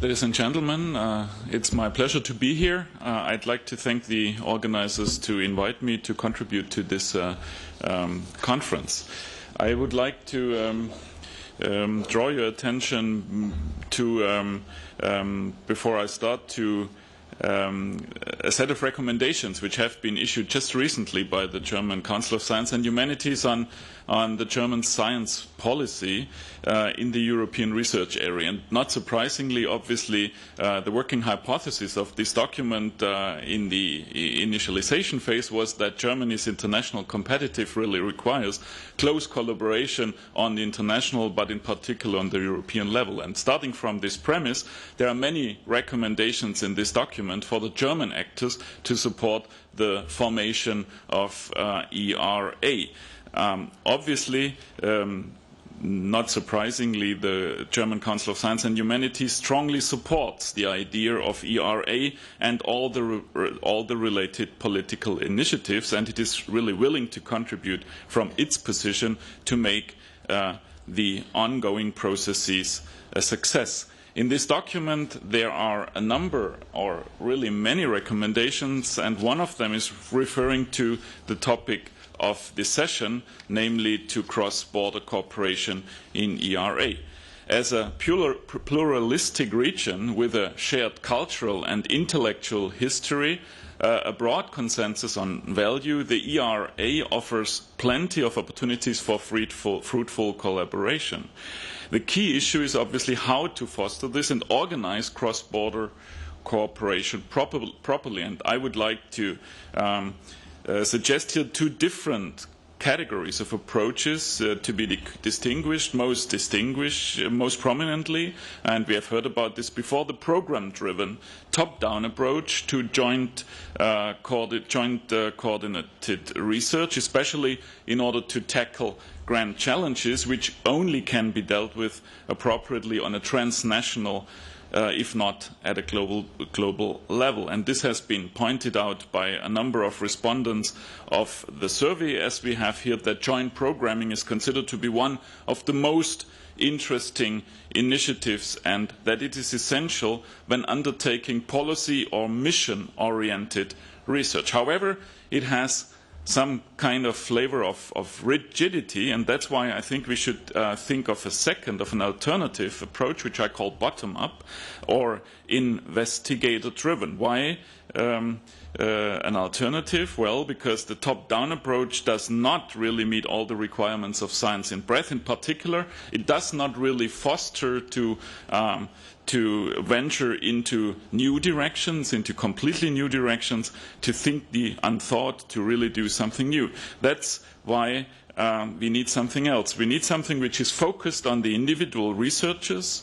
Ladies and gentlemen, it's my pleasure to be here. I'd like to thank the organizers to invite me to contribute to this conference. I would like to draw your attention to, before I start, to a set of recommendations which have been issued just recently by the German Council of Science and Humanities on the German science policy in the European research area. And not surprisingly, obviously, the working hypothesis of this document in the initialization phase was that Germany's international competitive really requires close collaboration on the international, but in particular on the European level. And starting from this premise, there are many recommendations in this document for the German actors to support the formation of ERA. Obviously, not surprisingly, the German Council of Science and Humanities strongly supports the idea of ERA and all the related political initiatives, and it is really willing to contribute from its position to make the ongoing processes a success. In this document, there are a number, or really many recommendations, and one of them is referring to the topic of this session, namely to cross-border cooperation in ERA. As a pluralistic region with a shared cultural and intellectual history, a broad consensus on value, the ERA offers plenty of opportunities for fruitful collaboration. The key issue is obviously how to foster this and organize cross-border cooperation properly. And I would like to suggest here two different categories of approaches to be distinguished most prominently, and we have heard about this before, the program-driven top-down approach to joint coordinated research, especially in order to tackle grand challenges which only can be dealt with appropriately on a transnational if not at a global level. And this has been pointed out by a number of respondents of the survey, as we have here, that joint programming is considered to be one of the most interesting initiatives and that it is essential when undertaking policy or mission-oriented research. However, it has some kind of flavor of rigidity, and that's why I think we should think of an alternative approach, which I call bottom-up or investigator-driven. Why an alternative? Well, because the top-down approach does not really meet all the requirements of science in breadth. In particular, it does not really foster to venture into new directions, into completely new directions, to think the unthought, to really do something new. That's why we need something else. We need something which is focused on the individual researchers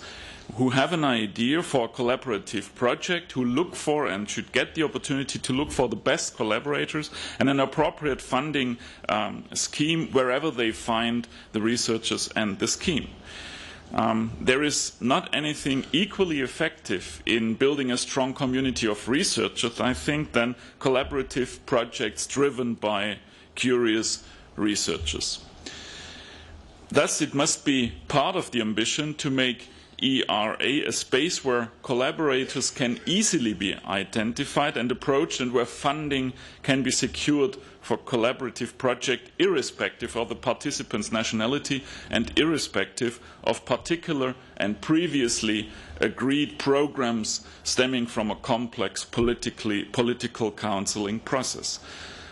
who have an idea for a collaborative project, who look for and should get the opportunity to look for the best collaborators and an appropriate funding scheme wherever they find the researchers and the scheme. There is not anything equally effective in building a strong community of researchers, I think, than collaborative projects driven by curious researchers. Thus, it must be part of the ambition to make ERA a space where collaborators can easily be identified and approached, and where funding can be secured for collaborative projects irrespective of the participant's nationality and irrespective of particular and previously agreed programs stemming from a complex political counseling process.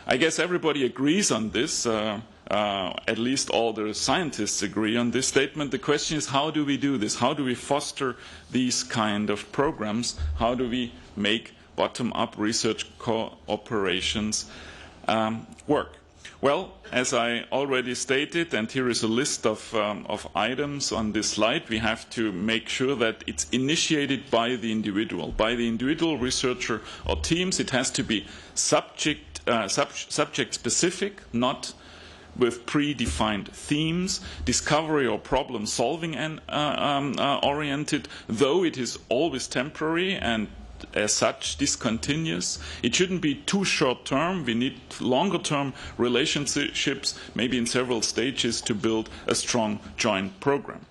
I guess everybody agrees on this. At least all the scientists agree on this statement. The question is, how do we do this? How do we foster these kind of programs? How do we make bottom-up research cooperations work? Well, as I already stated, and here is a list of items on this slide, we have to make sure that it's initiated by the individual researcher or teams. It has to be subject-specific, not with predefined themes, discovery or problem-solving oriented, though it is always temporary and as such discontinuous. It shouldn't be too short-term. We need longer-term relationships, maybe in several stages, to build a strong joint program.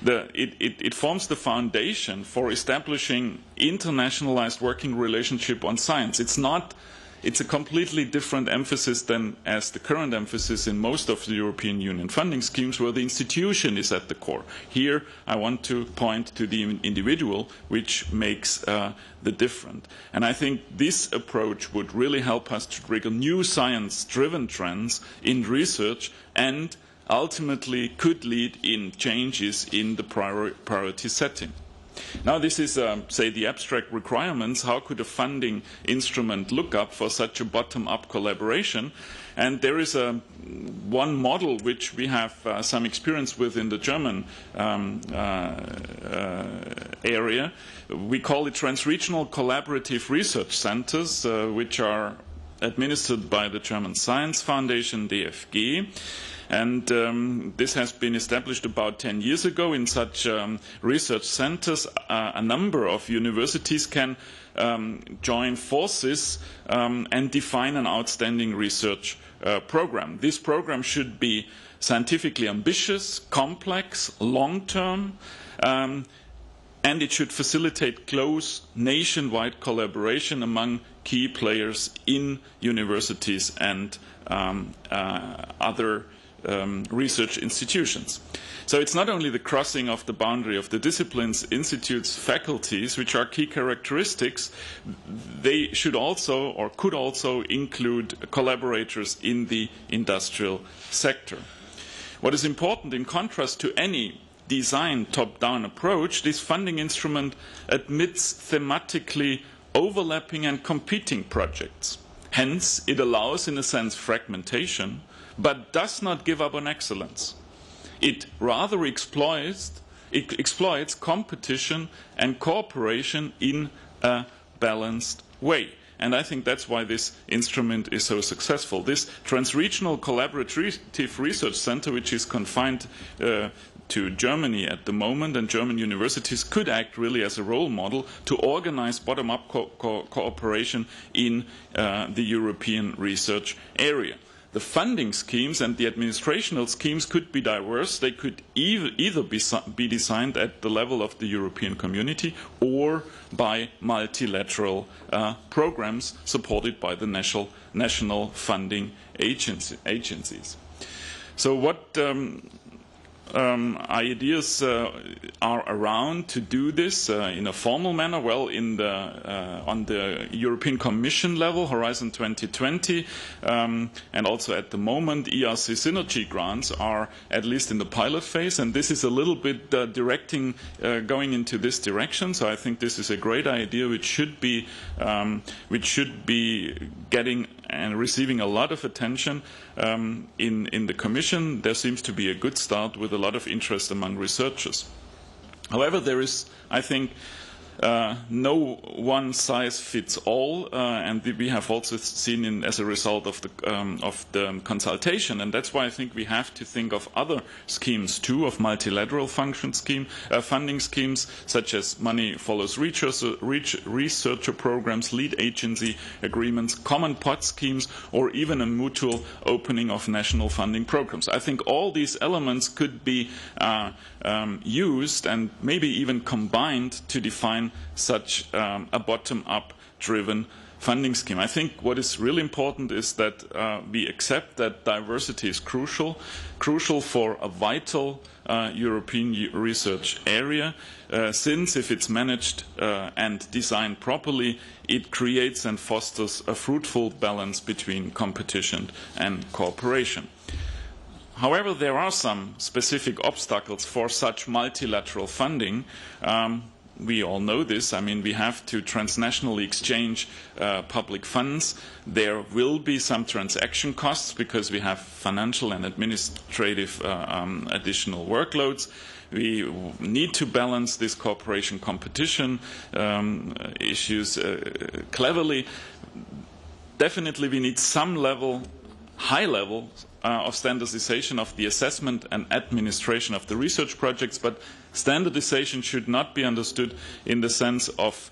it forms the foundation for establishing internationalized working relationship on science. It's a completely different emphasis than as the current emphasis in most of the European Union funding schemes, where the institution is at the core. Here, I want to point to the individual, which makes the difference. And I think this approach would really help us to trigger new science-driven trends in research, and ultimately could lead in changes in the priority setting. Now, this is, say, the abstract requirements. How could a funding instrument look up for such a bottom-up collaboration? And there is one model which we have some experience with in the German area. We call it transregional collaborative research centers, which are administered by the German Science Foundation, DFG. And this has been established about 10 years ago. In such research centers, a number of universities can join forces and define an outstanding research program. This program should be scientifically ambitious, complex, long-term, and it should facilitate close nationwide collaboration among key players in universities and other research institutions. So it's not only the crossing of the boundary of the disciplines, institutes, faculties, which are key characteristics. They should also, or could also, include collaborators in the industrial sector. What is important, in contrast to any design top-down approach, this funding instrument admits thematically overlapping and competing projects. Hence, it allows, in a sense, fragmentation, but does not give up on excellence. It rather exploits competition and cooperation in a balanced way. And I think that's why this instrument is so successful. This transregional collaborative research center, which is confined to Germany at the moment, and German universities could act really as a role model to organize bottom-up cooperation in the European research area. The funding schemes and the administrational schemes could be diverse. They could either be designed at the level of the European community or by multilateral programs supported by the national funding agencies. So what ideas are around to do this in a formal manner? Well, on the European Commission level, Horizon 2020, and also at the moment, ERC synergy grants are at least in the pilot phase, and this is a little bit going into this direction. So I think this is a great idea, which should be getting and receiving a lot of attention in the Commission. There seems to be a good start with a lot of interest among researchers. However, there is, I think, no one size fits all, and we have also seen as a result of the consultation, and that's why I think we have to think of other schemes too, of multilateral funding schemes, such as money follows researcher programs, lead agency agreements, common pot schemes, or even a mutual opening of national funding programs. I think all these elements could be used and maybe even combined to define such a bottom-up driven funding scheme. I think what is really important is that we accept that diversity is crucial for a vital European research area, since if it's managed and designed properly, it creates and fosters a fruitful balance between competition and cooperation. However, there are some specific obstacles for such multilateral funding. We all know this. I mean, we have to transnationally exchange public funds. There will be some transaction costs because we have financial and administrative additional workloads. We need to balance this cooperation competition issues cleverly. Definitely we need some high level of standardization of the assessment and administration of the research projects, but standardization should not be understood in the sense of,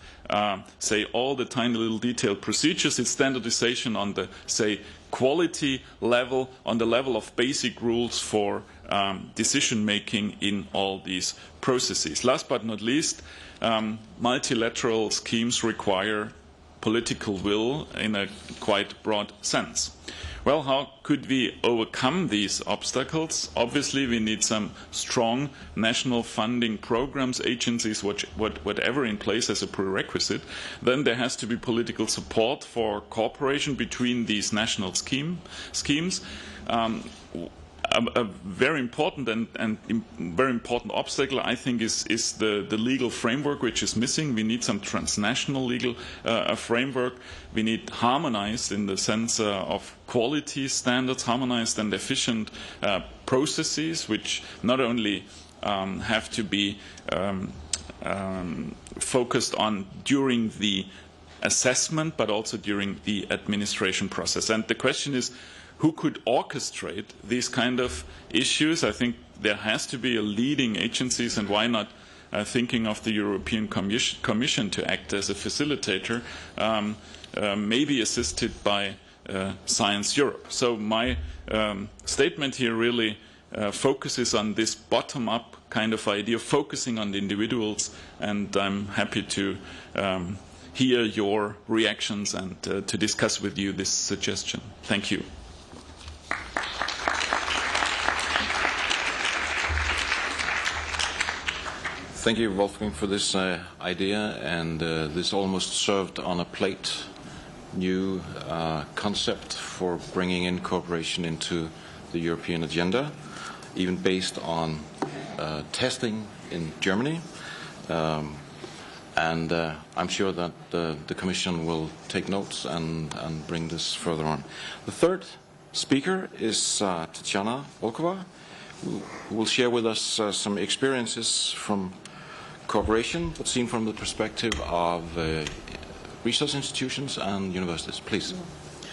say, all the tiny little detailed procedures. It's standardization on the, say, quality level, on the level of basic rules for decision-making in all these processes. Last but not least, multilateral schemes require political will in a quite broad sense. Well, how could we overcome these obstacles? Obviously, we need some strong national funding programs, agencies, whatever in place as a prerequisite. Then there has to be political support for cooperation between these national schemes. A very important and very important obstacle, I think, is the legal framework, which is missing. We need some transnational legal framework. We need harmonized, in the sense of quality standards, harmonized and efficient processes, which not only have to be focused on during the assessment, but also during the administration process. And the question is, who could orchestrate these kind of issues? I think there has to be a leading agencies, and why not thinking of the European Commission to act as a facilitator, maybe assisted by Science Europe. So my statement here really focuses on this bottom-up kind of idea, focusing on the individuals, and I'm happy to hear your reactions and to discuss with you this suggestion. Thank you. Thank you, Wolfgang, for this idea, and this almost served on a plate new concept for bringing in cooperation into the European agenda, even based on testing in Germany. And I'm sure that the Commission will take notes and bring this further on. The third speaker is Tatjana Volkova, who will share with us some experiences from cooperation, but seen from the perspective of research institutions and universities. Please.